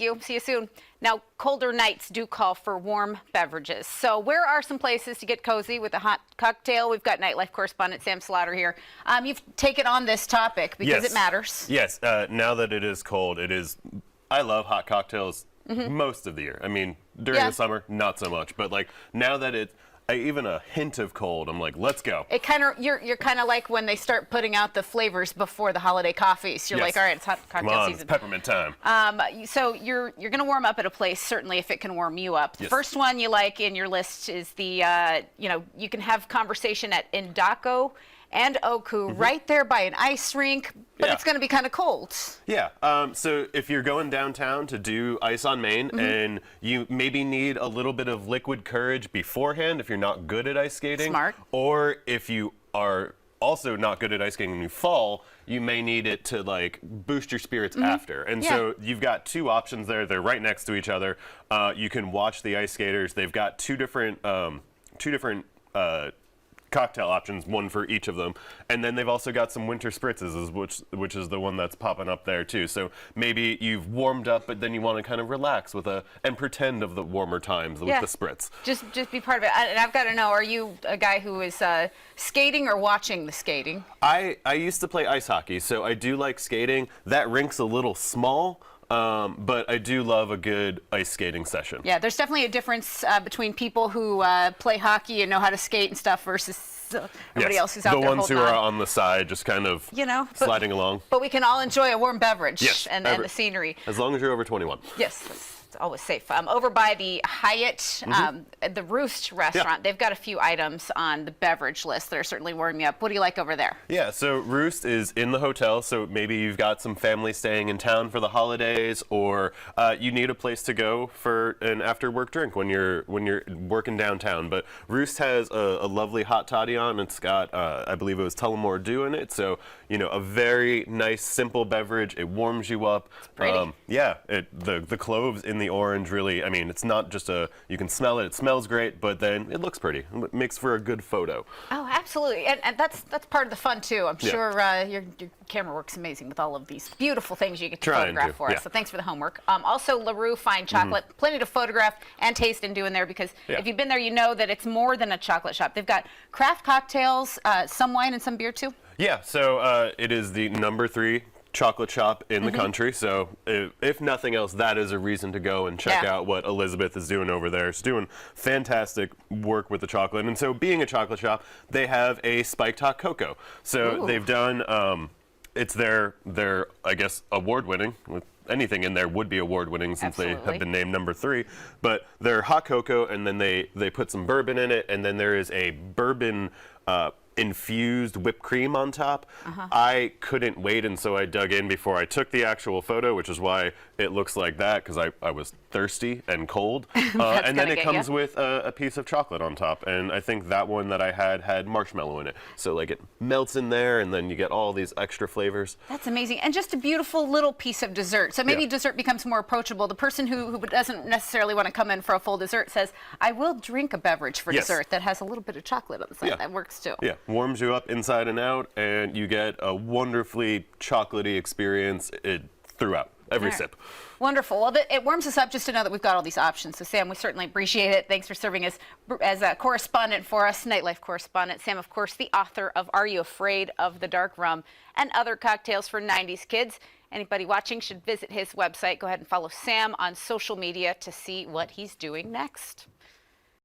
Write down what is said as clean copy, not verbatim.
you. See you soon. Now, colder nights do call for warm beverages. So where are some places to get cozy with a hot cocktail? We've got nightlife correspondent Sam Slaughter here. You've taken on this topic because it matters. Yes. Now that it is cold, I love hot cocktails most of the year. I mean, during the summer, not so much. But like now that even a hint of cold, I'm like, let's go. You're kind of like when they start putting out the flavors before the holiday coffees. You're like, all right, it's hot cocktail season. It's peppermint time. So you're going to warm up at a place, certainly if it can warm you up. The first one you like in your list is the, you can have conversation at Indako and Oku right there by an ice rink, but it's going to be kind of cold. Yeah, so if you're going downtown to do Ice on Main and you maybe need a little bit of liquid courage beforehand if you're not good at ice skating. Smart. Or if you are also not good at ice skating and you fall, you may need it to like boost your spirits after. And so you've got two options there. They're right next to each other. You can watch the ice skaters. They've got two different cocktail options, one for each of them, and then they've also got some winter spritzes, which is the one that's popping up there too. So maybe you've warmed up, but then you want to kind of relax and pretend of the warmer times with the spritz. Just be part of it. And I've got to know, are you a guy who is skating or watching the skating? I used to play ice hockey, so I do like skating. That rink's a little small. But I do love a good ice skating session. Yeah, there's definitely a difference between people who play hockey and know how to skate and stuff versus everybody else who's out there the ones who are on the side just kind of sliding along. But we can all enjoy a warm beverage and the scenery. As long as you're over 21. Yes. It's always safe. Over by the Hyatt, the Roost restaurant, they've got a few items on the beverage list that are certainly warming me up. What do you like over there? Yeah, so Roost is in the hotel, so maybe you've got some family staying in town for the holidays, or you need a place to go for an after-work drink when you're working downtown. But Roost has a lovely hot toddy on. It's got, I believe it was Tullamore Dew in it, so a very nice, simple beverage. It warms you up. It's pretty. The cloves in the orange really, I mean, it's not just you can smell it, it smells great, but then it looks pretty. It makes for a good photo. Oh, absolutely. And that's part of the fun too. I'm sure your camera works amazing with all of these beautiful things you get to photograph for us. So thanks for the homework. Also, LaRue Fine Chocolate, plenty to photograph and taste and do in there, because if you've been there, you know that it's more than a chocolate shop. They've got craft cocktails, some wine and some beer too. Yeah, so it is the #3 chocolate shop in the country, so if nothing else, that is a reason to go and check out what Elizabeth is doing over there. She's doing fantastic work with the chocolate, and so being a chocolate shop, they have a spiked hot cocoa. So they've done, it's their I guess award-winning. With anything in there would be award-winning since they have been named #3, but they're hot cocoa, and then they put some bourbon in it, and then there is a bourbon infused whipped cream on top. I couldn't wait, and so I dug in before I took the actual photo, which is why it looks like that, because I was thirsty and cold. And then it comes with a piece of chocolate on top, and I think that one that I had marshmallow in it. So like it melts in there, and then you get all these extra flavors. That's amazing. And just a beautiful little piece of dessert. So maybe dessert becomes more approachable. The person who doesn't necessarily want to come in for a full dessert says, I will drink a beverage for dessert that has a little bit of chocolate on the side. That works too. Yeah, warms you up inside and out, and you get a wonderfully chocolatey experience throughout every sip. Wonderful. Well, it warms us up just to know that we've got all these options. So, Sam, we certainly appreciate it. Thanks for serving as a correspondent for us, nightlife correspondent. Sam, of course, the author of Are You Afraid of the Dark Rum and Other Cocktails for 90s Kids. Anybody watching should visit his website. Go ahead and follow Sam on social media to see what he's doing next.